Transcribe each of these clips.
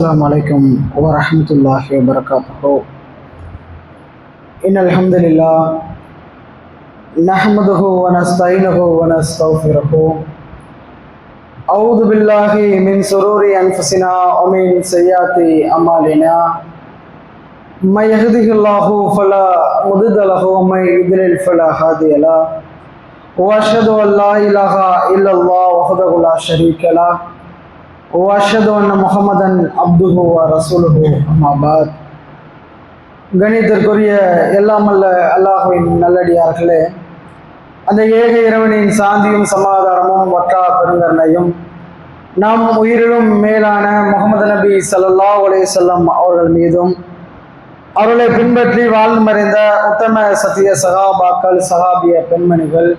السلام عليكم ورحمة الله وبركاته. إن الحمد لله نحمده ونستعينه ونستغفره. أعوذ بالله من شرور أنفسنا ومن سيئات أعمالنا. من يهده الله فلا مضل له ومن يضلل فلا هادي له. وأشهد أن لا إله إلا الله وحده لا شريك له. وأشهد أن محمدا عبده ورسوله أما بعد. கணிதற்குரிய எல்லாம் அல்ல அல்லாஹ்வின் நல்லடியார்களே, அந்த ஏக இறைவனின் சாந்தியும் சமாதானமும் வற்றா பெருங்கருணையும் நம் உயிரிலும் மேலான முகமது நபி ஸல்லல்லாஹு அலைஹி வஸல்லம் அவர்கள் மீதும் அவர்களை பின்பற்றி வாழ்ந்து மறைந்த உத்தம சத்திய சகாபாக்கள் சகாபிய பெண்மணிகள்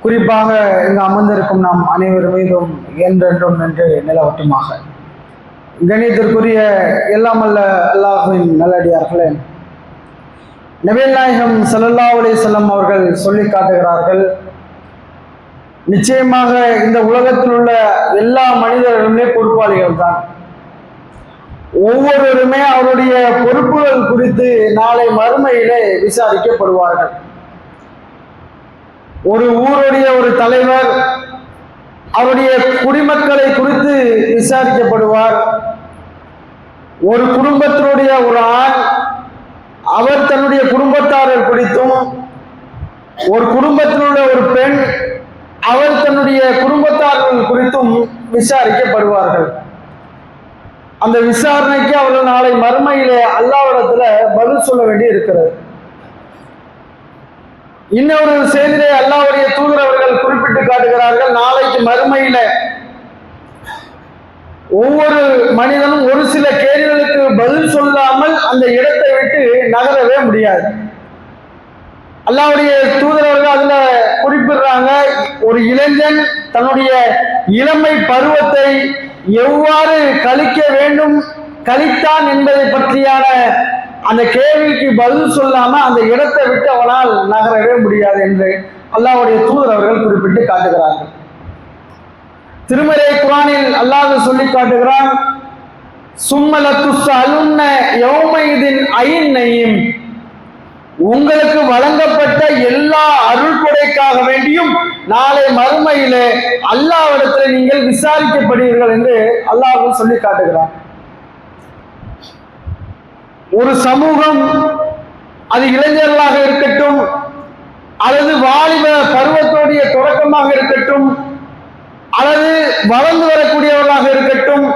குறிப்பாக இங்கு அமர்ந்திருக்கும் நாம் அனைவர் மீதும் என்றென்றும் நின்று நிலவட்டுமாக. கணிதற்குரிய எல்லாம் அல்ல அல்லாஹ்வின் நல்லடியார்களே, நபிகள் நாயகம் ஸல்லல்லாஹு அலைஹி வஸல்லம் அவர்கள் சொல்லி காட்டுகிறார்கள், நிச்சயமாக இந்த உலகத்தில் உள்ள எல்லா மனிதர்களுமே பொறுப்பாளிகள் தான். ஒவ்வொருவருமே அவருடைய பொறுப்புகள் குறித்து நாளை மறுமையிலே விசாரிக்கப்படுவார்கள். ஒரு ஊருடைய ஒரு தலைவர் அவருடைய குடிமக்களை குறித்து விசாரிக்கப்படுவார். ஒரு குடும்பத்தினுடைய ஒரு ஆண் அவர் தன்னுடைய குடும்பத்தாரர் குறித்தும், ஒரு குடும்பத்தினுடைய ஒரு பெண் அவர் தன்னுடைய குடும்பத்தார்கள் குறித்தும் விசாரிக்கப்படுவார்கள். அந்த விசாரணைக்கு அவர்கள் நாளை மறுமையிலே அல்லாஹ்விடத்துல பதில் சொல்ல வேண்டி இருக்கிறது. இன்னொரு செய்தியை அல்லாஹ்வுடைய தூதர் அவர்கள் குறிப்பிட்டு காட்டுகிறார்கள், நாளைக்கு மறுமையில ஒவ்வொரு மனிதனும் ஒரு சில கேள்விகளுக்கு பதில் சொல்லாமல் அந்த இடத்தை விட்டு நகரவே முடியாது. அல்லாஹ்வுடைய தூதர் அவர்கள் அதுல குறிப்பிடுறாங்க, ஒரு இளைஞன் தன்னுடைய இளமை பருவத்தை எவ்வாறு கழிக்க வேண்டும் கழித்தான் என்பதை பற்றியான அந்த கேள்விக்கு பதில் சொல்லாம அந்த இடத்தை விட்டு அவனால் நகரவே முடியாது என்று அல்லாஹ்வுடைய தூதர் அவர்கள் குறிப்பிட்டு காட்டுகிறார்கள். திருமறை குர்ஆனில் அல்லாஹ் சொல்லி காட்டுகிறான், சும்மலத்துஸ்அலுன்ன யௌமைதின் ஐன்னையும், உங்களுக்கு வழங்கப்பட்ட எல்லா அருள் கொடைக்காக வேண்டியும் நாளை மறுமையிலே அல்லாஹ்விடத்தில் நீங்கள் விசாரிக்கப்படுவீர்கள் என்று அல்லாஹ் சொல்லி காட்டுகிறான். ஒரு சமூகம், அது இளைஞர்களாக இருக்கட்டும் அல்லது வாலிப பருவத்தோடைய தொடக்கமாக இருக்கட்டும் அல்லது வளர்ந்து வரக்கூடியவர்களாக இருக்கட்டும்,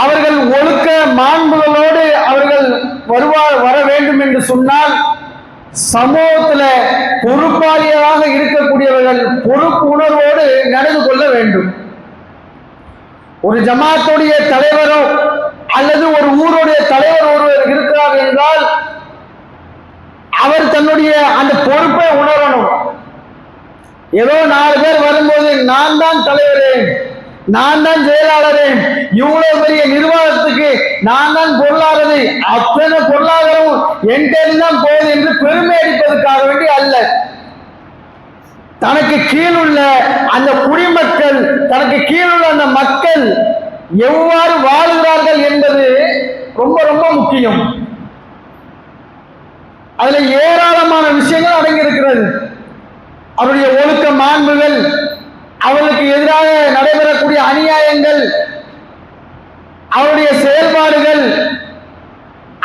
அவர்கள் ஒழுக்க மாண்புகளோடு அவர்கள் வர வேண்டும் என்று சொன்னால் சமூகத்தில் பொறுப்பாளியாக இருக்கக்கூடியவர்கள் பொறுப்பு உணர்வோடு நடந்து கொள்ள வேண்டும். ஒரு ஜமாத்துடைய தலைவரோ அல்லது ஒரு ஊருடைய தலைவர் ஒருவர் இருக்கிறார் என்றால் அவர் தன்னுடைய அந்த பொறுப்பை உணரணும். ஏதோ 4 பேர் வரும்போது நான் தான் தலைவரே, நான் தான் செயலாளரே, இவ்வளவு பெரிய நிர்வாகத்துக்கு நான் தான் பொருளாதாரது, அத்தனை பொருளாதாரம் என்கிட்ட தான் போகுது என்று பெருமை அடிப்பதற்காக வேண்டி அல்ல. தனக்கு கீழுள்ள அந்த குடிமக்கள், தனக்கு கீழுள்ள அந்த மக்கள் எவ்வாறு வாழ்கிறார்கள் என்பது ரொம்ப ரொம்ப முக்கியம். அதுல ஏராளமான விஷயங்கள் அடங்கி இருக்கிறது. அவருடைய ஒழுக்க மாண்புகள், அவர்களுக்கு எதிராக நடைபெறக்கூடிய அநியாயங்கள், அவருடைய செயல்பாடுகள்,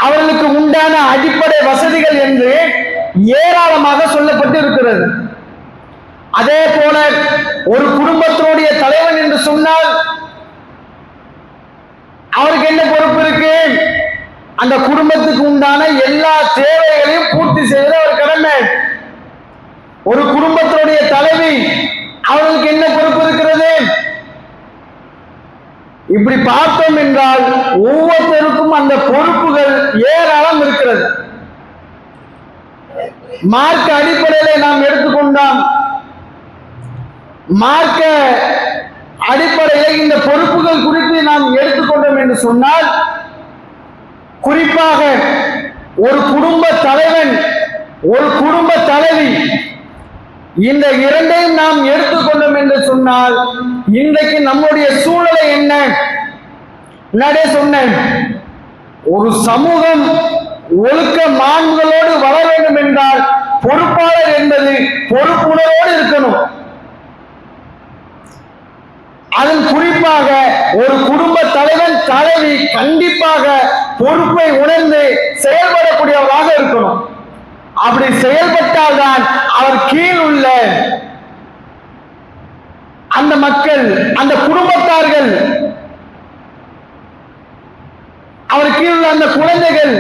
அவர்களுக்கு உண்டான அடிப்படை வசதிகள் என்று ஏராளமாக சொல்லப்பட்டு இருக்கிறது. அதே போல ஒரு குடும்பத்தினுடைய தலைவன் என்று சொன்னால் அவருக்கு என்ன பொறுப்பு இருக்கு? அந்த குடும்பத்துக்கு உண்டான எல்லா தேவைகளையும் பூர்த்தி செய்வது அவர் கடமை. ஒரு குடும்பத்தினுடைய தலைவி, அவர்களுக்கு என்ன பொறுப்பு இருக்கிறது? இப்படி பார்த்தோம் என்றால் ஒவ்வொருத்தருக்கும் அந்த பொறுப்புகள் ஏராளம் இருக்கிறது. மார்க்க அடிப்படையிலே நாம் எடுத்துக்கொண்டால், மார்க்க அடிப்படையில் இந்த பொறுப்புகள் குறித்து நாம் எடுத்துக்கொண்டோம் என்று சொன்னால், குறிப்பாக ஒரு குடும்ப தலைவன், ஒரு குடும்ப தலைவி, இந்த இரண்டையும் நாம் எடுத்துக்கொண்டோம் என்று சொன்னால் இன்றைக்கு நம்முடைய சூழ்நிலை என்ன? முன்னாடியே சொன்னேன், ஒரு சமூகம் ஒழுக்க மாண்புகளோடு வளர வேண்டும் என்றால் பொறுப்பாளர் என்பது பொறுப்புணர்வோடு இருக்கணும். அதன் குறிப்பாக ஒரு குடும்ப தலைவன் தலைவி கண்டிப்பாக பொறுப்பை உணர்ந்து செயல்படக்கூடியவராக இருக்கணும். அப்படி செயல்பட்டால்தான் அவர் கீழ் உள்ள அந்த மக்கள், அந்த குடும்பத்தார்கள், அவர் கீழ் உள்ள அந்த குழந்தைகள்,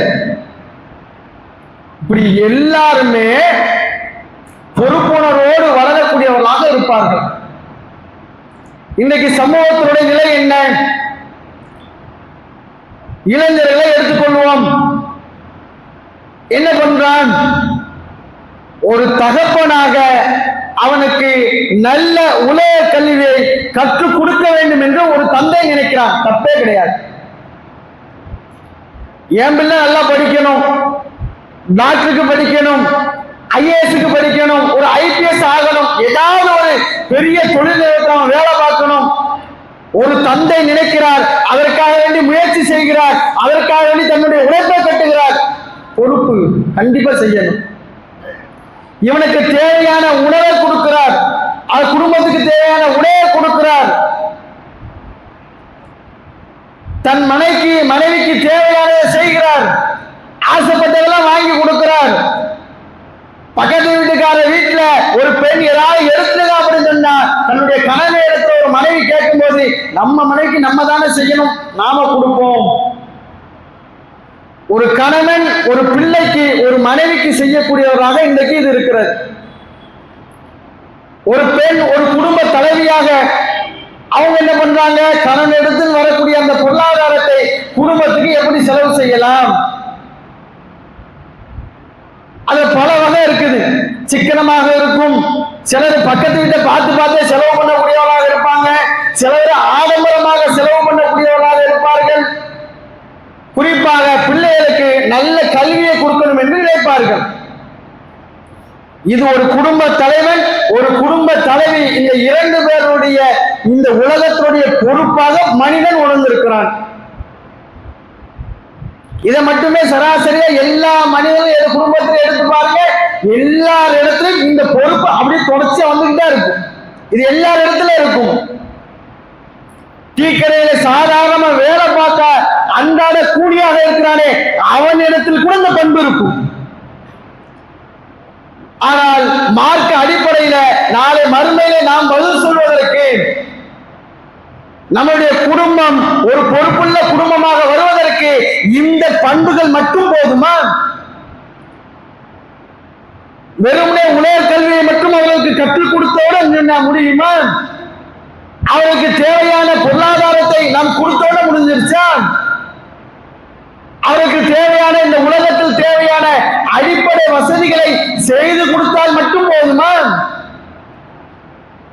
இப்படி எல்லாருமே பொறுப்புணர்வோடு வளரக்கூடியவர்களாக இருப்பார்கள். இன்றைக்கு சமூகத்தினுடைய நிலை என்ன? இளைஞர்களை எடுத்துக்கொள்வோம். என்ன பண்றான்? ஒரு தகப்பனாக அவனுக்கு நல்ல உலக கல்வியை கற்றுக் கொடுக்க வேண்டும் என்று ஒரு தந்தை நினைக்கிறான். தப்பே கிடையாது. என் பிள்ளை நல்லா படிக்கணும், டாக்டருக்கு படிக்கணும், ஐஏஎஸ்க்கு படிக்கணும், ஒரு ஐபிஎஸ் ஆகணும், ஏதாவது ஒரு பெரிய தொழில் நிறுவனம் வேலை பார்க்கணும், ஒரு தந்தை நினைக்கிறார். அதற்காக வேண்டி முயற்சி செய்கிறார். அதற்காக வேண்டி தன்னுடைய உழைப்பை கட்டுகிறார். பொறுப்பு கண்டிப்பா செய்யணும். இவனுக்கு தேவையான உணவை கொடுக்கிறார், அது குடும்பத்துக்கு தேவையான உடையை கொடுக்கிறார், தன் மனைவிக்கு தேவையானதை செய்கிறார், ஆசைப்பட்டதெல்லாம் வாங்கி கொடுக்கிறார். பக்கத்து வீட்டுக்கார வீட்டுல ஒரு பெண் ஏதாவது எடுத்துருக்கா அப்படின்னு சொன்னா தன்னுடைய கணவனை எடுத்த ஒரு மனைவி கேட்கும் போது நம்ம மனைவிக்கு நம்ம தானே செய்யணும், நாம கொடுப்போம். ஒரு கணவன் ஒரு பிள்ளைக்கு ஒரு மனைவிக்கு செய்யக்கூடியவராக இன்றைக்கு இது இருக்கிறது. ஒரு பெண் ஒரு குடும்ப தலைவியாக அவங்க என்ன பண்றாங்க? கணவன் இடத்தில் வரக்கூடிய அந்த பொருளாதாரத்தை குடும்பத்துக்கு எப்படி செலவு செய்யலாம், அது பல வகை இருக்குது. சிக்கனமாக இருக்கும், சிலர் பக்கத்து வீட்டை பார்த்து செலவு பண்ணக்கூடியவர்களாக இருப்பாங்க, சிலர் ஆடம்பரமாக செலவு பண்ணக்கூடியவர்களாக இருப்பார்கள். குறிப்பாக பிள்ளைகளுக்கு நல்ல கல்வியை கொடுக்கணும் என்று நினைப்பார்கள். இது ஒரு குடும்ப தலைவன் ஒரு குடும்ப தலைவி, இந்த இரண்டு பேருடைய இந்த உலகத்தினுடைய பொறுப்பாக மனிதன் உணர்ந்திருக்கிறான். இதை மட்டுமே சராசரியா எல்லா மனிதர்களும் குடும்பத்திலும் எடுத்து பாருங்க, எல்லார் இடத்துலயும் இந்த பொறுப்பு அப்படி தொடர்ச்சியா வந்துகிட்டே இருக்கும். இது எல்லார் இடத்துல இருக்கும். டீக்கடையில சாதாரண வேலை பார்க்க அன்றாட கூலியாக இருக்கிறானே அவன் இடத்தில் கூட இந்த பண்பு இருக்கும். ஆனால் மார்க்க அடிப்படையில நாளை மறுமையிலே நாம் பதில் சொல்வதற்கு நம்முடைய குடும்பம் ஒரு பொறுப்புள்ள குடும்பமாக வருவதற்கு இந்த பண்புகள் மட்டும் போதுமா? வெறுமனே உலக கல்வியை மட்டும் அவர்களுக்கு கற்றுக் கொடுத்தோட முடியுமா? அவர்களுக்கு தேவையான பொருளாதாரத்தை நாம் கொடுத்தோட முடிஞ்சிருச்சா? அவருக்கு தேவையான இந்த உலகத்தில் தேவையான அடிப்படை வசதிகளை செய்து கொடுத்தால் மட்டும் போதுமா?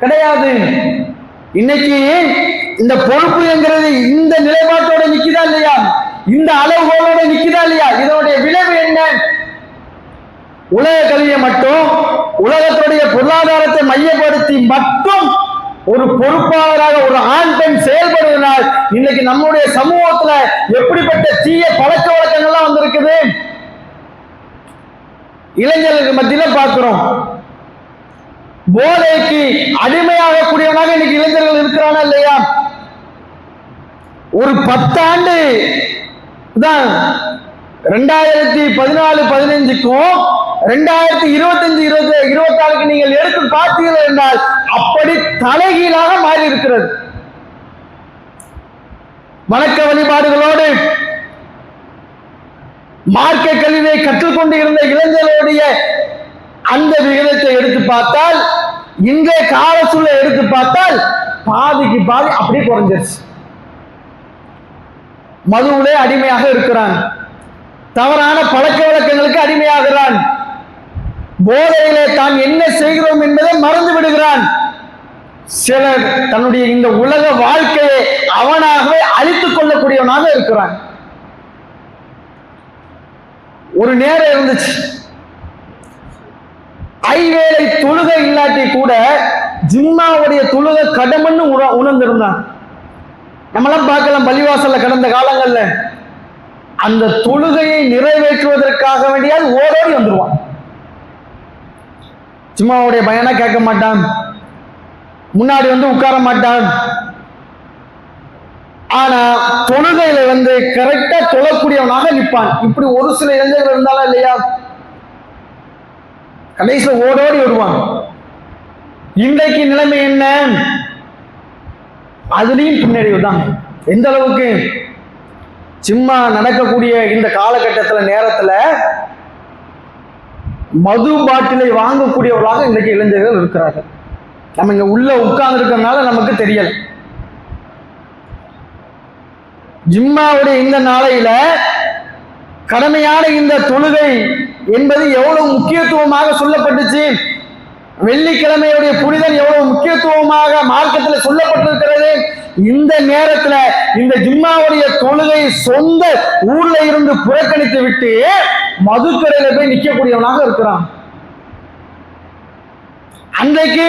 கிடையாது. இன்னைக்கு இந்த பொறுப்பு என்கிறது இந்த நிலைப்பாட்டோட நிக்குதா இல்லையா? இந்த அளவுகளோட நிக்குதா இல்லையா? இதனுடைய விளைவு என்ன? உலக கல்வியை மட்டும் உலகத்துடைய பொருளாதாரத்தை மையப்படுத்தி மட்டும் ஒரு பொறுப்பாளராக ஒரு ஆண் பெண் செயல்படுவதனால் இன்னைக்கு நம்முடைய சமூகத்துல எப்படிப்பட்ட தீய பழக்க வழக்கங்கள்லாம் வந்திருக்குது. இளைஞர்களுக்கு மத்தியில பார்க்கிறோம், போதைக்கு அடிமையாக கூடியவனாக இன்னைக்கு இளைஞர்கள் இருக்கிறானா இல்லையா? ஒரு 10 ஆண்டு தான் 2014-15க்கும் 2025-26க்கு நீங்கள் எடுத்து பார்த்தீர்கள் என்றால் அப்படி தலைகீழாக மாறி இருக்கிறது. வணக்க வழிபாடுகளோடு மார்க்க கல்வியை கற்றுக்கொண்டு இருந்த இளைஞர்களுடைய அந்த விகிதத்தை எடுத்து பார்த்தால், இன்றைய கால சூழலை எடுத்து பார்த்தால் பாதிக்கு பாதி அப்படியே குறைஞ்சிருச்சு. மதுவிலே அடிமையாக இருக்கிறான், தவறான பழக்க வழக்கங்களுக்கு அடிமையாகிறான், போதையிலே தான் என்ன செய்கிறோம் என்பதை மறந்து விடுகிறான். சிலர் தன்னுடைய இந்த உலக வாழ்க்கையை அவனாகவே அழித்துக் கொள்ளக்கூடியவனாக இருக்கிறான். ஒரு நேரம் இருந்துச்சு, ஐவேளை தொழுகை இல்லாட்டி கூட ஜிம்மாவுடைய தொழுகை கடமைன்னு உணர்ந்திருந்தான். நம்மளாம் பார்க்கலாம் பள்ளிவாசல்ல கடந்த காலங்கள்ல அந்த தொழுகையை நிறைவேற்றுவதற்காக வேண்டியால் ஓடோடி வந்துருவான். சும்மாவுடைய பயனா கேட்க மாட்டான், முன்னாடி உட்கார மாட்டான். ஆனா தொழுகையில கரெக்டா தொழக்கூடியவனாக நிற்பான். இப்படி ஒரு சில இளைஞர்கள் இருந்தாலும் இல்லையா, கடைசியில ஓடோடி வருவான். இன்றைக்கு நிலைமை என்ன? அதுலயும் பின்னடைவு தான். எந்த அளவுக்கு? சும்மா நடக்கக்கூடிய இந்த காலகட்டத்தில் நேரத்தில் மது பாட்டிலை வாங்கக்கூடியவர்களாக இன்றைக்கு இளைஞர்கள் இருக்கிறார்கள். நம்ம இங்க உள்ள உட்கார்ந்து இருக்கிறதுனால நமக்கு தெரியல. ஜும்மாவுடைய இந்த நாளையில கடமையான இந்த தொழுகை என்பது எவ்வளவு முக்கியத்துவமாக சொல்லப்பட்டுச்சு, வெள்ளிக்கிழமையுடைய புனிதன் எவ்வளவு முக்கியத்துவமாக மார்க்கத்தில் சொல்லப்பட்டிருக்கிறது. இந்த நேரத்துல இந்த ஜும்மாவுடைய தொழுகை சொந்த ஊர்ல இருந்து புறக்கணித்து விட்டு மதுக்கரையில போய் நிற்கக்கூடியவனாக இருக்கிறான். அன்றைக்கு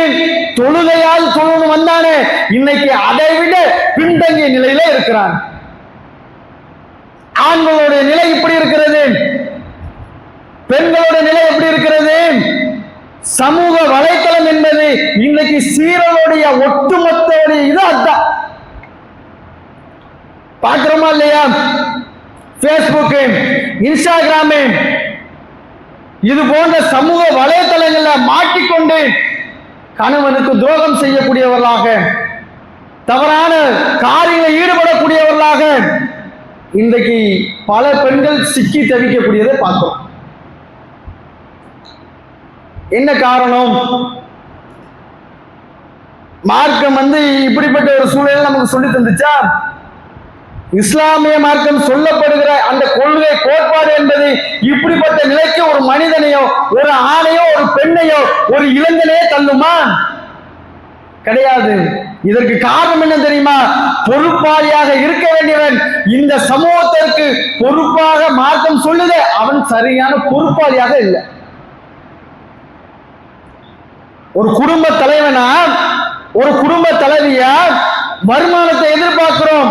தொழுகையால் தொழுவன் வந்தானே, இன்னைக்கு அதை விட பின்தங்கிய நிலையில இருக்கிறான். ஆண்களுடைய நிலை இப்படி இருக்கிறது, பெண்களுடைய நிலை எப்படி இருக்கிறது? சமூக வலைத்தளம் என்பது இன்னைக்கு சீரனுடைய ஒட்டுமொத்த இது அதான். பார்க்கிறோமா இல்லையா? பேஸ்புக், இன்ஸ்டாகிராம் இது போன்ற சமூக வலைத்தளங்கள்ல மாட்டிக்கொண்டு கணவனுக்கு துரோகம் செய்யக்கூடியவர்களாக, தவறான காரியங்களில் ஈடுபடக்கூடியவர்களாக இன்றைக்கு பல பெண்கள் சிக்கி தவிக்கக்கூடியதை பார்க்கிறோம். என்ன காரணம்? மார்க்கம் இப்படிப்பட்ட ஒரு சூழல் நமக்கு சொல்லி தந்துச்சா? இஸ்லாமிய மார்க்கம் சொல்லப்படுகிற அந்த கொள்கை கோட்பாடு என்பது இப்படிப்பட்ட நிலைக்கு ஒரு மனிதனையோ, ஒரு ஆணையோ, ஒரு பெண்ணையோ, ஒரு இளைஞனையோ தள்ளுமா? கிடையாது. இதற்கு காரணம் என்ன தெரியுமா? பொறுப்பாளியாக இருக்க வேண்டியவன், இந்த சமூகத்திற்கு பொறுப்பாக மார்க்கம் சொல்லுது, அவன் சரியான பொறுப்பாளியாக இல்லை. ஒரு குடும்ப தலைவனா, ஒரு குடும்ப தலைவியா வருமானத்தை எதிர்பார்க்கிறோம்,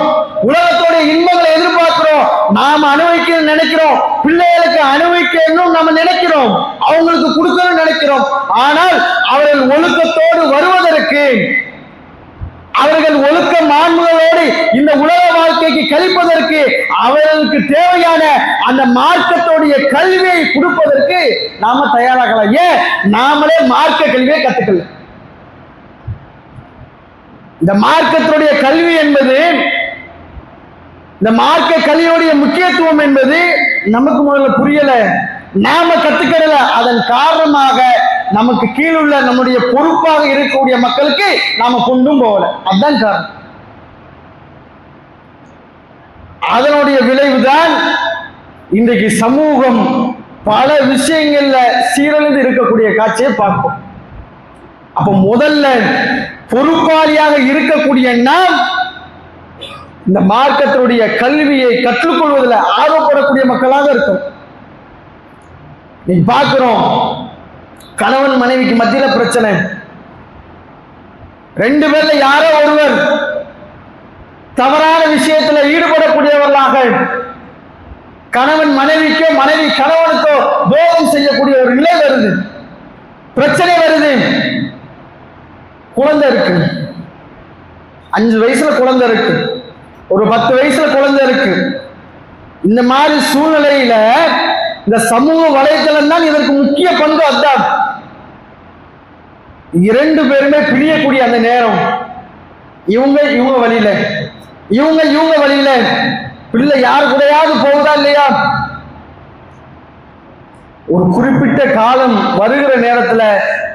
உலகத்தோடைய இன்பங்களை எதிர்பார்க்கிறோம், நாம் அனுபவிக்க நினைக்கிறோம், பிள்ளைகளுக்கு அனுபவிக்கணும் நம்ம நினைக்கிறோம், அவங்களுக்கு கொடுக்கணும் நினைக்கிறோம். ஆனால் அவர்கள் ஒழுக்கத்தோடு வருவதற்கு, அவர்கள் ஒழுக்க மாண்புகளோடு இந்த உலக வாழ்க்கைக்கு கழிப்பதற்கு அவர்களுக்கு தேவையான அந்த மார்க்கத்தோடைய கல்வியை கொடுப்பதற்கு நாம தயாராகலாம். ஏன்? நாமளே மார்க்க கல்வியை கத்துக்கல. இந்த மார்க்கத்தினுடைய கல்வி என்பது, இந்த மார்க்க கல்வியுடைய முக்கியத்துவம் என்பது நமக்கு முதல்ல புரியல, நாம கத்துக்கல. அதன் காரணமாக நமக்கு கீழுள்ள நம்முடைய பொறுப்பாக இருக்கக்கூடிய மக்களுக்கு நாம கொண்டும் போகல. அதுதான் காரணம். அதனுடைய விளைவுதான் இன்றைக்கு சமூகம் பல விஷயங்கள்ல சீரழிந்து இருக்கக்கூடிய காட்சியை பார்ப்போம். அப்ப முதல்ல பொறுப்பாளியாக இருக்கக்கூடிய நாம் இந்த மார்க்கத்தினுடைய கல்வியை கற்றுக்கொள்வதில் ஆர்வப்படக்கூடிய மக்களாக இருக்கும். நீ பார்க்கிறோம், கணவன் மனைவிக்கு மத்தியில பிரச்சனை, ரெண்டு பேர்ல யாரோ ஒருவர் தவறான விஷயத்துல ஈடுபடக்கூடியவர்களாக கணவன் மனைவிக்கோ, மனைவி கணவனுக்கோ துரோகம் செய்யக்கூடிய ஒரு நிலை வருது, பிரச்சனை வருது. குழந்தை இருக்கு, 5 வயசுல குழந்தை இருக்கு, ஒரு 10 வயசுல குழந்தை இருக்கு. இந்த மாதிரி சூழ்நிலையில இந்த சமூக வலைத்தளம் தான் இதற்கு முக்கிய பங்கு. அதான் இரண்டு பேருமே பிரியக்கூடிய அந்த நேரம், இவங்க வழியில, இவங்க வழியில, பிள்ளை யாரு கூடயாவது போகுதா இல்லையா? ஒரு குறிப்பிட்ட காலம் வருகிற நேரத்துல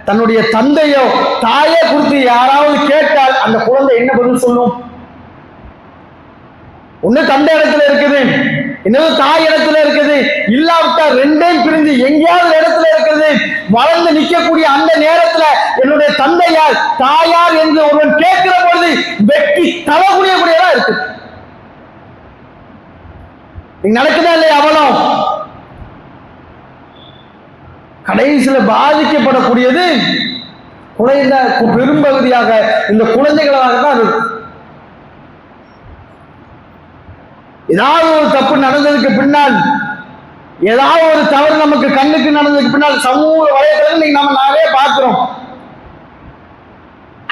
தன்னுடைய தந்தையோ தாயோ குறித்து யாராவது கேட்டால் அந்த குழந்தை என்ன பதில் சொல்லும்? ஒண்ணு தந்தை இடத்துல இருக்குது, இன்னொரு தாய் இடத்துல இருக்குது, இல்லாவிட்டா ரெண்டையும் பிரிஞ்சு எங்கேயாவது இடத்துல இருக்குது. வளர்ந்து நிற்கக்கூடிய அந்த நேரத்துல என்னுடைய தந்தையார் தாயார் என்று ஒருவன் கேட்கிற பொழுது வெட்டி தவக்கூடியதா இருக்கு. நடக்குதா இல்லையா? அவலம் கடைசியில பாதிக்கப்படக்கூடியது குழந்தை பெரும்பகுதியாக இந்த குழந்தைகளாக தான் இருக்கு. ஏதாவது ஒரு தப்பு நடந்ததுக்கு பின்னால், ஏதாவது ஒரு தவறு நமக்கு கண்ணுக்கு நடந்ததுக்கு பின்னால் சமூக வலைதளங்கள் நம்ம நிறைய பார்க்கிறோம்.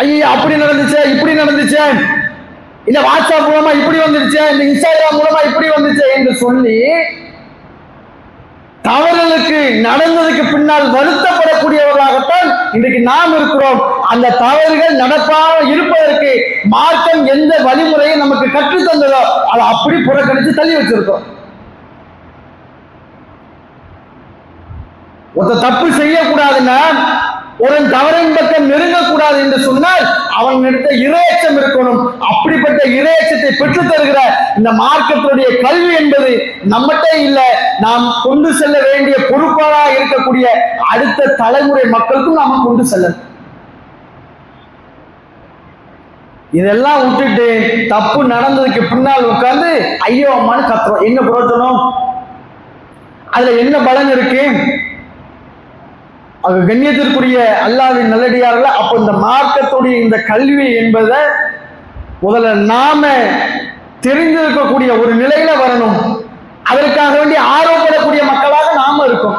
ஐயா அப்படி நடந்துச்சு, இப்படி நடந்துச்சு, இந்த வாட்ஸ்அப் மூலமா இப்படி வந்துருச்சு, இந்த இன்ஸ்டாகிராம் மூலமா இப்படி வந்துச்சு என்று சொல்லி தவறுகளுக்கு நடந்ததுக்கு பின்னால் வருத்தப்படக்கூடியவர்களாகத்தான் இன்றைக்கு நாம் இருக்கிறோம். அந்த தவறுகள் நடப்பாமல் இருப்பதற்கு மார்க்கம் எந்த வழிமுறையை நமக்கு கற்றுத் தந்ததோ அதை அப்படி புறக்கணித்து தள்ளி வச்சிருக்கோம். ஒரு தப்பு செய்யக்கூடாதுன்னா, ஒரு தவறின் பக்கம் நெருங்கக்கூடாது என்று சொன்னால் அவன் எடுத்த இரையச்சம் இருக்கணும். அப்படிப்பட்ட இரையச்சத்தை பெற்றுத் தருகிற இந்த மார்க்கத்துடைய கல்வி என்பது நம்மகிட்ட இல்லை. நாம் கொண்டு செல்ல வேண்டிய பொறுப்பாக இருக்கக்கூடிய அடுத்த தலைமுறை மக்களுக்கும் நாம கொண்டு செல்ல. இதெல்லாம் விட்டுட்டு தப்பு நடந்ததுக்கு பின்னால் உட்கார்ந்து ஐயோ அம்மான்னு கத்துறோம். என்ன பிரயோஜனம்? அதுல என்ன பலன் இருக்கு? அது கண்ணியத்திற்குரிய அல்லாஹ்வின் நல்லடியார்கள, அப்போ இந்த மார்க்கத்துடைய இந்த கல்வி என்பதை முதல்ல நாம தெரிந்திருக்கக்கூடிய ஒரு நிலையில வரணும். அதற்காக வேண்டி ஆர்வப்படக்கூடிய மக்களாக நாம இருக்கோம்.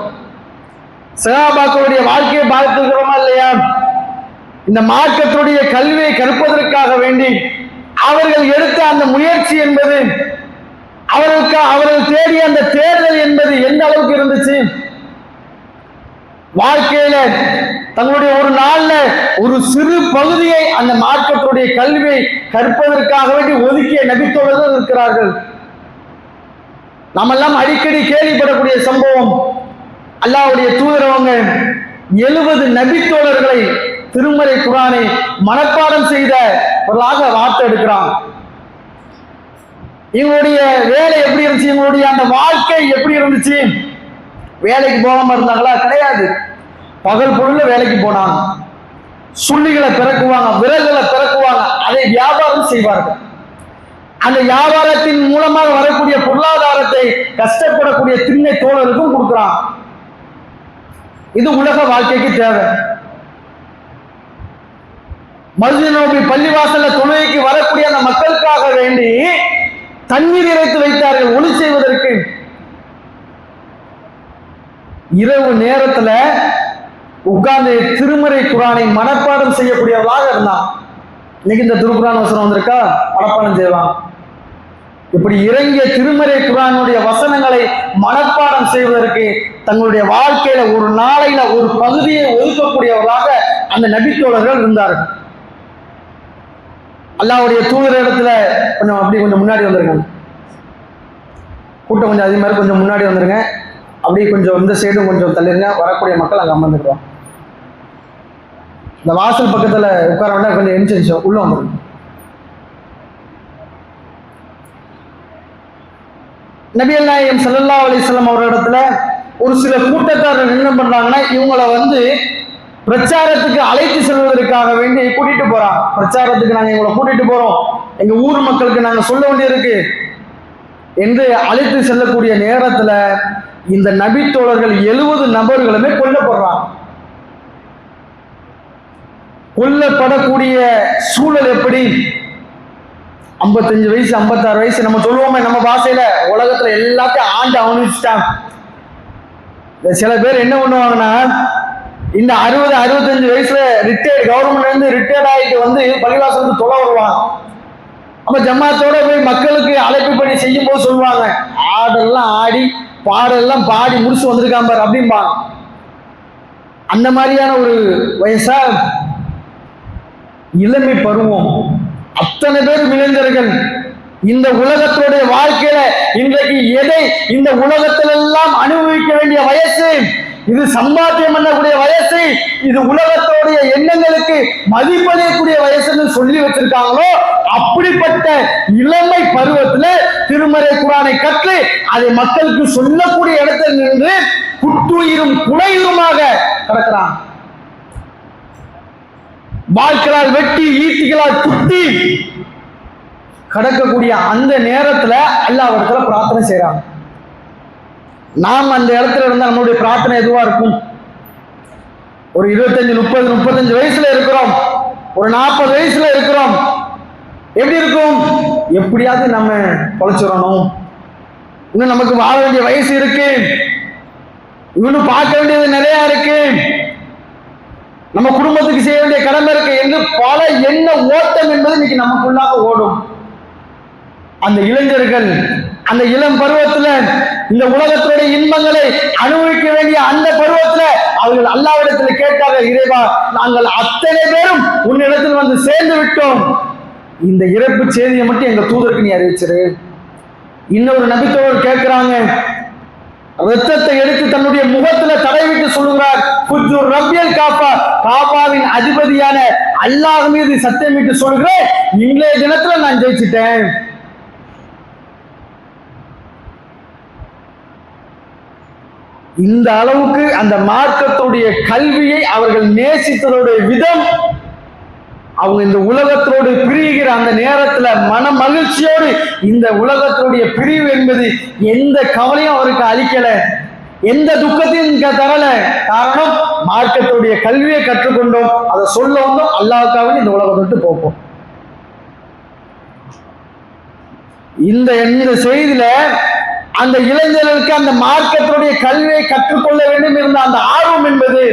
சஹாபாக்களுடைய வாழ்க்கையை பார்த்துக்கிறோமா இல்லையா? இந்த மார்க்கத்துடைய கல்வியை கற்பதற்காக வேண்டி அவர்கள் எடுத்த அந்த முயற்சி என்பது, அவர்கள் தேடிய அந்த தேர்தல் என்பது எந்த அளவுக்கு இருந்துச்சு? வாழ்க்கையில தங்களுடைய ஒரு நாள்ல ஒரு சிறு பகுதியை அந்த மார்க்கத்துடைய கல்வியை கற்பதற்காக வேண்டி ஒதுக்கிய நபித்தோழர்கள் இருக்கிறார்கள். நாமெல்லாம் அடிக்கடி கேள்விப்படக்கூடிய சம்பவம், அல்லாஹ்வுடைய தூதரவங்க 70 நபித்தோழர்களை திருமறை குர்ஆனை மனப்பாடம் செய்தவர்களாக வார்த்தை எடுக்கிறாங்க. இவங்களுடைய வேலை எப்படி இருந்துச்சு? இவங்களுடைய அந்த வாழ்க்கை எப்படி இருந்துச்சு? வேலைக்கு போகாம இருந்தாங்களா? கிடையாது. பகல் பொழுதுல வேலைக்கு போனாங்க. சுள்ளிகளை பிறக்குவாங்க, விறகுகளை பிறக்குவாங்க, அதை வியாபாரம் செய்வார்கள். அந்த வியாபாரத்தின் மூலமாக வரக்கூடிய பொருளாதாரத்தை கஷ்டப்படக்கூடிய திண்ணை தோழருக்கும் கொடுக்கிறாங்க. இது உலக வாழ்க்கைக்கு தேவை. மஸ்ஜித் நபவி பள்ளிவாசல்ல தொழுகைக்கு வரக்கூடிய அந்த மக்களுக்காக வேண்டி தண்ணீர் இறைத்து வைத்தார்கள் ஒளி செய்வதற்கு. இரவு நேரத்துல உட்கார்ந்து திருமறை குர்ஆனை மனப்பாடம் செய்யக்கூடியவர்களாக இருந்தான். இன்னைக்கு இந்த திருக்குர்ஆன் வசனம் வந்திருக்கா, மனப்பாடம் செய்வாங்க. இப்படி இறங்கிய திருமறை குர்ஆனுடைய வசனங்களை மனப்பாடம் செய்வதற்கு தங்களுடைய வாழ்க்கையில ஒரு நாளையில ஒரு பகுதியை ஒதுக்கக்கூடியவர்களாக அந்த நபித்தோழர்கள் இருந்தார்கள். அல்லாஹ்வுடைய தூதர் இடத்துல கொஞ்சம் முன்னாடி வந்துருங்க. கூட்டம் கொஞ்சம் அதிகமாக கொஞ்சம் முன்னாடி வந்துருங்க. அப்படியே கொஞ்சம் இந்த சைடும் கொஞ்சம் தள்ளிருங்க. வரக்கூடிய மக்கள் அங்கே அமர்ந்துக்கிறோம். இந்த வாசல் பக்கத்தில் உட்கார வேண்டாம், கொஞ்சம் எரிச்சு உள்ள வந்துருங்க. நபிகள் நாயகம் ஸல்லல்லாஹு அலைஹி வஸல்லம் அவரிடத்துல ஒரு சில கூட்டத்தாரர் என்ன பண்றாங்கன்னா, இவங்களை பிரச்சாரத்துக்கு அழைத்து செல்வதற்காக வேண்டி கூட்டிட்டு போறாங்க. பிரச்சாரத்துக்கு நாங்கள் இவங்களை கூட்டிட்டு போறோம், எங்க ஊர் மக்களுக்கு நாங்கள் சொல்ல வேண்டியிருக்கு என்று அழைத்து செல்லக்கூடிய நேரத்துல இந்த நபித்தோழர்கள் 70 நபர்களுமே கொல்லப்படுறாங்க. கொல்லப்படக்கூடிய சூழல் எப்படி? 55 வயசு 56 வயசு நம்ம சொல்லுவோமே நம்ம பாஷையில, உலகத்துல எல்லாத்தையும் ஆண்டு அவனிச்சிட்டாங்க. சில பேர் என்ன பண்ணுவாங்கன்னா, இந்த 60-65 வயசுல ரிட்டையர்ட், கவர்மெண்ட்ல இருந்து ரிட்டையர்ட் ஆகிட்டு பள்ளிவாசலுக்கு தொலை வருவாங்க. அப்ப ஜமாத்தோட போய் மக்களுக்கு அழைப்பு பணி செய்யும் போது சொல்லுவாங்க, ஆடெல்லாம் ஆடி பாடெல்லாம் பாடி முடிச்சு வந்திருக்கான் பாரு அப்படிம்பாங்க. அந்த மாதிரியான ஒரு வயசா? இளமை பருவம். அத்தனை பேர் இளைஞர்கள் இந்த உலகத்துடைய வாழ்க்கையில இன்றைக்கு எதை இந்த உலகத்திலெல்லாம் அனுபவிக்க வேண்டிய வயசு, இது சம்பாத்தியம் பண்ணக்கூடிய வயசு, இது உலகத்தோடைய எண்ணங்களுக்கு மதிப்பளிக்கக்கூடிய வயசுன்னு சொல்லி வச்சிருக்காங்களோ, அப்படிப்பட்ட இளமை பருவத்துல திருமறை குர்ஆனை கற்று அதை மக்களுக்கு சொல்லக்கூடிய இடத்தில் நின்று குட்டுயிரும் குலையுமாக கிடக்கிறான். வாள்களால் வெட்டி ஈட்டிகளால் குத்தி கடக்கக்கூடிய அந்த நேரத்துல அல்லாஹ்விடத்துல பிரார்த்தனை செய்யறாங்க. நாம் அந்த இடத்துல இருந்தா நம்மளுடைய பிரார்த்தனை எதுவா இருக்கும்? ஒரு 25-30-35 வயசுல இருக்கிறோம், ஒரு 40 வயசுல இருக்கிறோம். எப்படி இருக்கும்? எப்படியாவது நம்ம பொழைச்சிடணும், இன்னும் நமக்கு வாழ வேண்டிய வயசு இருக்கு, இன்னும் பார்க்க வேண்டியது நிறைய இருக்கு, நம்ம குடும்பத்துக்கு செய்ய வேண்டிய கடமை இருக்கு என்று பல எண்ண ஓட்டம் என்பது இன்னைக்கு நமக்குள்ளாக ஓடும். அந்த இளைஞர்கள் அந்த இளம் பருவத்துல இந்த உலகத்துடைய இன்பங்களை அனுபவிக்க வேண்டிய அந்த பருவத்துல அவர்கள் அல்லாஹ்விடத்தில் கேட்டார்கள், இறைவா, நாங்கள் அத்தனை பேரும் உன்னிடத்தில் வந்து சேர்ந்து விட்டோம், இந்த இறப்பு செய்தியை மட்டும் எங்க தூதருக்கு நீ அறிவிச்சிரு. இன்னொரு நபித்தோழர் கேட்கிறாங்க, ரத்தத்தை எடுத்து தன்னுடைய முகத்துல தடவிட்டு சொல்லுகிறார், ரப்பியல் காபா, காபாவின் அதிபதியான அல்லாஹ் மீது சத்தியமிட்டு சொல்கிறேன், இன்றைய தினத்துல நான் ஜெயிச்சிட்டேன். இந்த அளவுக்கு அந்த மார்க்கத்துடைய கல்வியை அவர்கள் நேசித்ததுடைய விதம், அவங்க இந்த உலகத்தோடு பிரிகிற அந்த நேரத்துல மன மகிழ்ச்சியோடு இந்த உலகத்துடைய பிரிவு என்பது எந்த கவலையும் அவருக்கு அளிக்கல, எந்த துக்கத்தையும் தரல. காரணம், மார்க்கத்துடைய கல்வியை கற்றுக்கொண்டோம், அதை சொல்ல வந்தோம், அல்லாஹ்வுக்காக இந்த உலகத்தை விட்டு போப்போம். இந்த செய்தியில அந்த இளைஞர்களுக்கு அந்த மார்க்கத்துடைய கல்வியை கற்றுக்கொள்ள வேண்டும் இருந்த அந்த ஆர்வம் என்பது,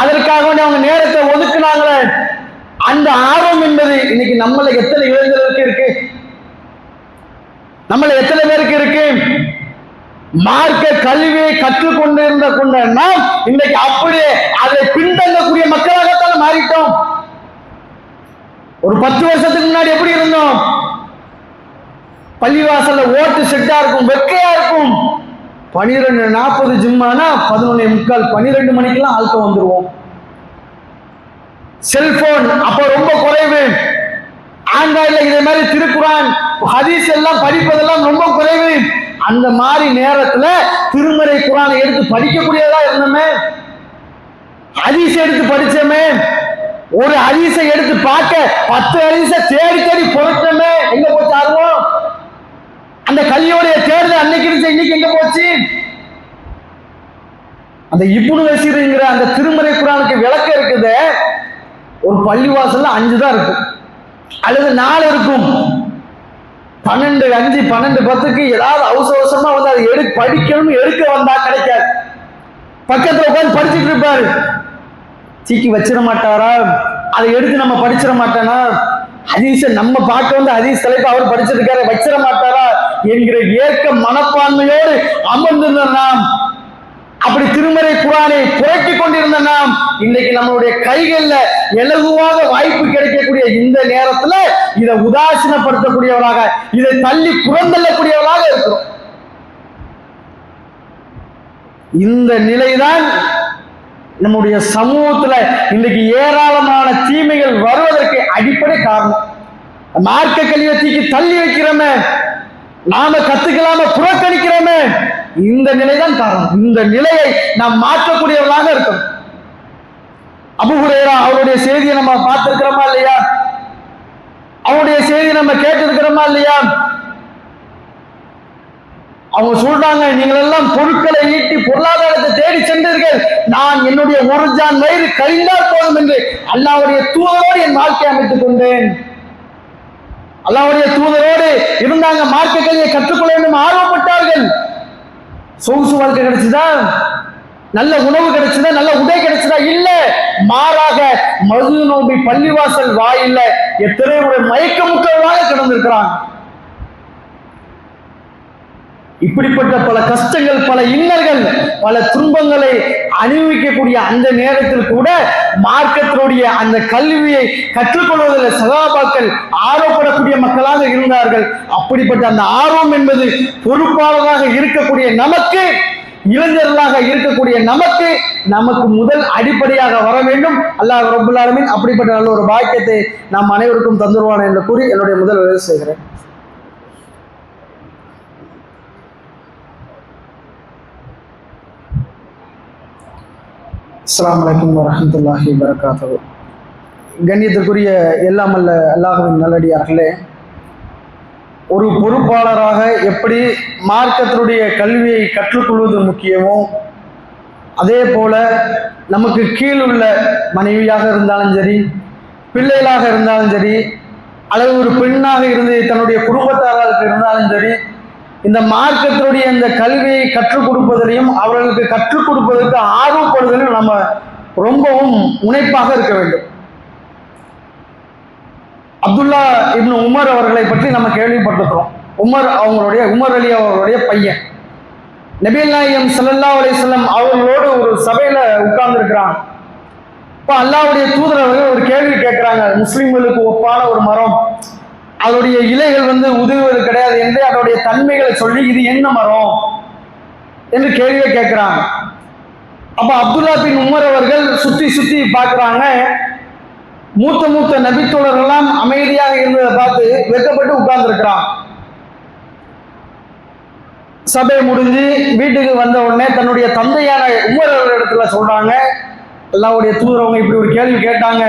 அதற்காக அவங்க நேரத்தை ஒதுக்குனாங்களே, அந்த ஆர்வம் என்பது இன்னைக்கு நம்மள எத்தனை இளைஞர்களுக்கு இருக்கு, நம்மள எத்தனை பேருக்கு இருக்கு? மார்க்க கல்வியை கற்றுக்கொண்டிருந்த நாம் இன்னைக்கு அப்படியே அதை பின்தங்கக்கூடிய மக்களாகத்தான் மாறிட்டோம். ஒரு 10 வருஷத்துக்கு முன்னாடி எப்படி இருந்தோம்? பள்ளிவாசல்ல ஓட்டு செட்டா இருக்கும், வெக்கையா இருக்கும். 12:40 ஜிம்மானா 11:45 12 மணிக்கெல்லாம் ஆள்க வந்துருவோம். செல்போன் அப்ப ரொம்ப குறைவு. ஆண்ட்ராய்ட்ல இதே மாதிரி திருக்குரான் ஹதீஸ் எல்லாம் படிப்பதெல்லாம் ரொம்ப குறைவு. அந்த மாதிரி நேரத்துல திருமறை குரானை எடுத்து படிக்கக்கூடியதா இருந்தோமே, ஹதீஸ் எடுத்து படிச்சோமே, ஒரு ஹதீஸை எடுத்து பார்க்க 10 ஹதீஸை தேடி தேடி பொறுத்தமே, எங்க போச்சு ஆர்வம்? அந்த கல்வியோடைய தேர்தல் அன்னைக்கு இருந்துச்சு, இன்னைக்கு எங்க போச்சு? அந்த இப்னு கஸீர்ங்கிற அந்த திருமறை குரானுக்கு விளக்கம் இருக்குது, ஒரு பள்ளிவாசல்ல 5 தான் இருக்கும் அல்லது 4 இருக்கும். 12, 5, 12, 10க்கு ஏதாவது அவசரமா வந்து அதை படிக்கணும் எடுக்க வந்தா கிடைக்காது. பக்கத்துல உட்காந்து படிச்சுட்டு இருப்பாரு, தூக்கி வச்சிட மாட்டாரா? அதை எடுத்து நம்ம படிச்சிட மாட்டானா? ஹதீஸ நம்ம பார்க்க வந்து ஹதீஸ் தலைப்பு அவர் படிச்சிருக்காரு, வச்சிட மாட்டாரா என்கிற ஏற்க மனப்பான்மையோடு அமர்ந்திருந்த நாம், அப்படி திருமறை குரானை புரட்டி கொண்டிருந்த நாம், இன்னைக்கு நம்மளுடைய கைகள்ல இலகுவாக வாய்ப்பு கிடைக்கக்கூடிய இந்த நேரத்துல இதை உதாசீனப்படுத்தக்கூடியவராக, இதை தள்ளி புறந்தள்ளக்கூடியவராக இருக்கிறோம். இந்த நிலைதான் நம்முடைய சமூகத்துல இன்றைக்கு ஏராளமான தீமைகள் வருவதற்கு அடிப்படை காரணம். மார்க்க கல்வியை தூக்கி தள்ளி வைக்கிறோமே, நாம கத்துக்கலாம புறக்கணிக்கிறோமே, இந்த நிலைதான் காரணம். இந்த நிலையை நாம் மாற்றக்கூடியவர்களாக இருக்கணும். அபூ ஹுரைரா அவருடைய செய்தியை நம்ம பார்த்திருக்கிறோமா இல்லையா? அவருடைய செய்தியை நம்ம கேட்டிருக்கிறோமா இல்லையா? அவங்க சொல்றாங்க, நீங்கள் எல்லாம் பொருட்களை ஈட்டி பொருளாதாரத்தை தேடி சென்றீர்கள், நான் என்னுடைய ஒரு ஜான் வயிறு கழிந்தால் போதும் என்று அல்லாஹ்வுடைய தூதரோடு என் வாழ்க்கையை அமைத்துக் கொண்டேன். அல்லாஹ்வுடைய தூதரோடு இருந்தாங்க, மார்க்க கல்வியை கற்றுக்கொள்ள வேண்டும் ஆர்வப்பட்டார்கள். சொகுசு வாழ்க்கை கிடைச்சதா? நல்ல உணவு கிடைச்சதா? நல்ல உடை கிடைச்சதா? இல்ல, மாறாக மது நோம்பி பள்ளிவாசல் வாயில்ல எத்தனை மயக்கமுற்றவர்களாக கிடந்திருக்கிறாங்க. இப்படிப்பட்ட பல கஷ்டங்கள், பல இன்னல்கள், பல துன்பங்களை அனுபவிக்கக்கூடிய அந்த நேரத்தில் கூட மார்க்கத்தினுடைய அந்த கல்வியை கற்றுக்கொள்வதில் சகாபாக்கள் ஆர்வப்படக்கூடிய மக்களாக இருந்தார்கள். அப்படிப்பட்ட அந்த ஆர்வம் என்பது பொறுப்பாளராக இருக்கக்கூடிய நமக்கு, இளைஞர்களாக இருக்கக்கூடிய நமக்கு முதல் அடிப்படையாக வர வேண்டும். அல்லாஹ் ரப்பல் ஆலமீன் அப்படிப்பட்ட நல்ல ஒரு பாக்கியத்தை நாம் அனைவருக்கும் தந்துருவான் என்று கூறி என்னுடைய முதல் உரை செய்கிறேன். அஸ்ஸலாமு அலைக்கும் வரஹ்மத்துல்லாஹி வபரகாத்துஹு. கண்ணியத்திற்குரிய எல்லாம் அல்ல அல்லாஹ்வின் நல்லடியார்களே, ஒரு பொறுப்பாளராக எப்படி மார்க்கத்தினுடைய கல்வியை கற்றுக்கொள்வது முக்கியமோ, அதே போல நமக்கு கீழ் உள்ள மனைவியாக இருந்தாலும் சரி, பிள்ளைகளாக இருந்தாலும் சரி, அல்லது ஒரு பெண்ணாக இருந்து தன்னுடைய குடும்பத்தார்களுக்கு இருந்தாலும் சரி, இந்த மார்க்கத்தினுடைய இந்த கல்வியை கற்றுக் கொடுப்பதிலையும் அவர்களுக்கு கற்றுக் கொடுப்பதற்கு ஆர்வப்படுவதிலும் நம்ம ரொம்பவும் முனைப்பாக இருக்க வேண்டும். அப்துல்லா இப்னு உமர் அவர்களை பற்றி நம்ம கேள்விப்பட்டிருக்கிறோம். உமர் அலி அவர்களுடைய பையன். நபிகள் நாயகம் ஸல்லல்லாஹு அலைஹி வஸல்லம் அவர்களோடு ஒரு சபையில உட்கார்ந்து இருக்கிறாங்க. இப்போ அல்லாஹ்வுடைய தூதர் அவர்கள் ஒரு கேள்வி கேட்கிறாங்க. முஸ்லிம்களுக்கு ஒப்பான ஒரு மரம், அதோடைய இலைகள் உதிர்வது கிடையாது என்று அதோடைய தன்மைகளை சொல்லி இது என்ன மரம் என்று கேள்வியை கேட்கிறாங்க. அப்ப அப்துல்லா பின் உமர் அவர்கள் சுத்தி சுத்தி பார்க்கிறாங்க. மூத்த நபித்தோழர்கள்லாம் அமைதியாக இருந்ததை பார்த்து வெட்கப்பட்டு உட்கார்ந்து இருக்கிறான். சபை முடிஞ்சு வீட்டுக்கு வந்த உடனே தன்னுடைய தந்தையான உமர் இடத்துல சொல்றாங்க, அல்லாஹ்வுடைய தூதர் அவங்க இப்படி ஒரு கேள்வி கேட்டாங்க,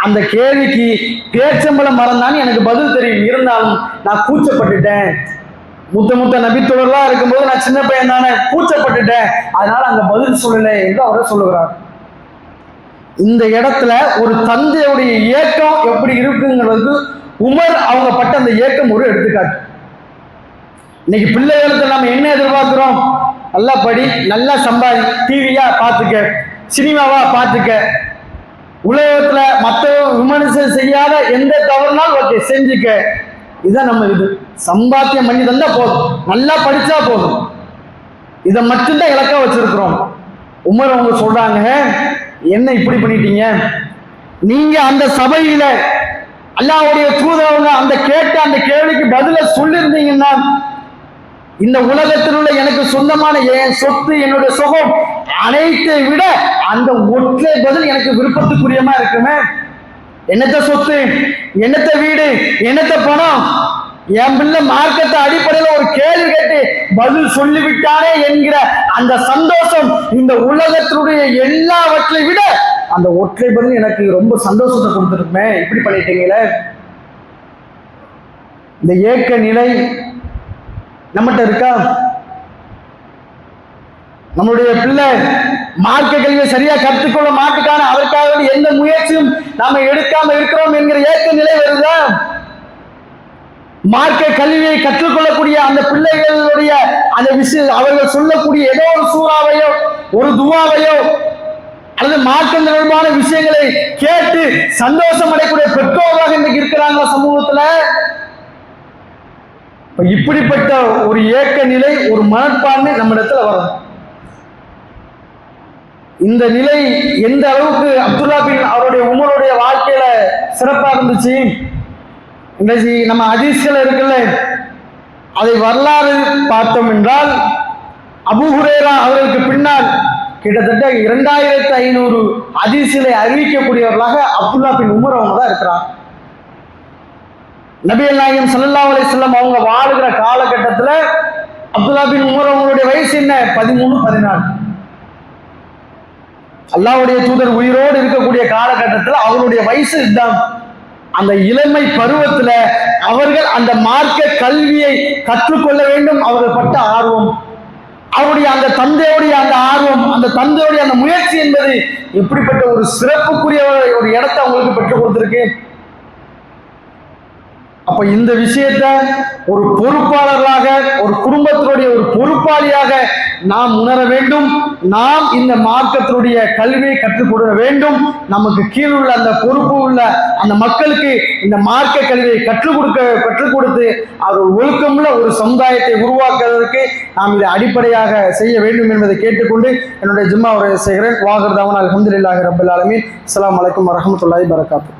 அந்த கேள்விக்கு பேச்சம்பளம் மறந்தான்னு எனக்கு பதில் தெரியும், இருந்தாலும் நான் கூச்சப்பட்டுட்டேன். மூத்த நபித்தோழர்களா இருக்கும்போது நான் சின்ன பையன் தானே, கூச்சப்பட்டுட்டேன், அதனால அங்க பதில் சொல்லலை என்று அவர் சொல்லுகிறார். இந்த இடத்துல ஒரு தந்தையுடைய ஏக்கம் எப்படி இருக்குங்கிறது உமர் அவங்க பட்ட அந்த ஏக்கம் ஒரு எடுத்துக்காட்டு. இன்னைக்கு பிள்ளைகளுக்கு நம்ம என்ன எதிர்பார்க்கிறோம்? நல்லா படி, நல்லா சம்பாதி, டிவியா பார்த்துக்க, சினிமாவா பார்த்துக்க, உலகத்துல மற்ற விமர்சனம் செய்யாத எந்த தவறுனாலும் ஓகே செஞ்சுக்க, இதான் நம்ம இது. சம்பாத்தியம் பண்ணி தந்தா போதும், நல்லா படிச்சா போதும், இதை மட்டும்தான் இலக்கா வச்சிருக்கிறோம். உமர் அவங்க சொல்றாங்க, என்ன இப்படி பண்ணிட்டீங்க? நீங்க அந்த சபையில அல்லாஹ்வுடைய தூதரவங்க அந்த கேட்ட அந்த கேள்விக்கு பதில சொல்லியிருந்தீங்கன்னா, இந்த உலகத்தில் உள்ள எனக்கு சொந்தமான என் சொத்து, என்னுடைய சுகம் அனைத்தை விட அந்த ஒற்றை பதில் எனக்கு விருப்பத்துக்குரியமா இருக்குமே. என்னத்த சொத்து, என்னத்த வீடு, என்னத்த பணம், என் பிள்ளை மார்க்கத்தை அடிப்படையில் ஒரு கேள்வி கேட்டு பதில் சொல்லிவிட்டானே என்கிற அந்த சந்தோஷம் இந்த உலகத்தினுடைய எல்லாவற்றை விட அந்த ஒற்றை பதில் எனக்கு ரொம்ப சந்தோஷத்தை கொடுத்துருக்குமே. இப்படி பண்ணிட்டீங்களே. இந்த ஏக்க நிலை நம்மகிட்ட இருக்கா? நம்மளுடைய பிள்ளை மார்க்க கல்வியை சரியா கற்றுக்கொள்ள மாட்டுக்கான அதற்காக எந்த முயற்சியும் நாம எடுக்காம இருக்கிறோம் என்கிற ஏக்க நிலை வருதா? மார்க்க கல்வியை கற்றுக்கொள்ளக்கூடிய அந்த பிள்ளைகளுடைய அந்த விஷயம், அவர்கள் சொல்லக்கூடிய ஏதோ ஒரு சூறாவையோ ஒரு துவாவையோ அல்லது மார்க்கம் தொடர்பான விஷயங்களை கேட்டு சந்தோஷம் அடையக்கூடிய பெற்றோர்களாக இன்னைக்கு இருக்கிறாங்க சமூகத்துல. இப்படிப்பட்ட ஒரு ஏக்க நிலை, ஒரு மனப்பான்மை நம்ம இடத்துல வரும். இந்த நிலை எந்த அளவுக்கு அப்துல்லா பின் அவருடைய உமருடைய வாழ்க்கையில சிறப்பா இருந்துச்சு. இன்றைக்கு நம்ம ஹதீஸ்கள் இருக்குல்ல, அதை வரலாறு பார்த்தோம் என்றால் அபூ ஹுரைரா அவர்களுக்கு பின்னால் கிட்டத்தட்ட 2500 ஹதீஸ்களை அறிவிக்கக்கூடியவர்களாக அப்துல்லா பின் உமர் அவங்க தான் இருக்கிறார். நபிகள் நாயகம் ஸல்லல்லாஹு அலைஹி வஸல்லம் அவங்க வாழுகிற காலகட்டத்தில் அப்துல்லா பின் உமர் அவங்களுடைய வயசு என்ன? 13-14. அல்லாஹ்வுடைய தூதர் உயிரோடு இருக்கக்கூடிய காலகட்டத்தில் அவருடைய வயசு இதுதான். அந்த இளமை பருவத்தில் அவர்கள் அந்த மார்க்க கல்வியை கற்றுக்கொள்ள வேண்டும், அவர்கள் பட்ட ஆர்வம், அவருடைய அந்த தந்தையுடைய அந்த ஆர்வம், அந்த தந்தையுடைய அந்த முயற்சி என்பது எப்படிப்பட்ட ஒரு சிறப்புக்குரிய ஒரு இடத்தை அவங்களுக்கு பெற்றுக் கொடுத்திருக்கு. அப்ப இந்த விஷயத்த ஒரு பொறுப்பாளர்களாக, ஒரு குடும்பத்தினுடைய ஒரு பொறுப்பாளியாக நாம் உணர வேண்டும். நாம் இந்த மார்க்கத்தினுடைய கல்வியை கற்றுக் கொடுக்க வேண்டும். நமக்கு கீழ் உள்ள அந்த பொறுப்பு உள்ள அந்த மக்களுக்கு இந்த மார்க்க கல்வியை கற்றுக் கொடுத்து அவர் ஒழுக்கமுள்ள ஒரு சமுதாயத்தை உருவாக்குவதற்கு நாம் இதை அடிப்படையாக செய்ய வேண்டும் என்பதை கேட்டுக்கொண்டு என்னுடைய ஜும்மா உரையை செய்கிறேன். வாஹிர் தஅவானா அல்ஹம்துலில்லாஹி ரப்பில் ஆலமீன். அஸ்ஸலாமு அலைக்கும் வரஹ்மத்துல்லாஹி வபரகாத்துஹு.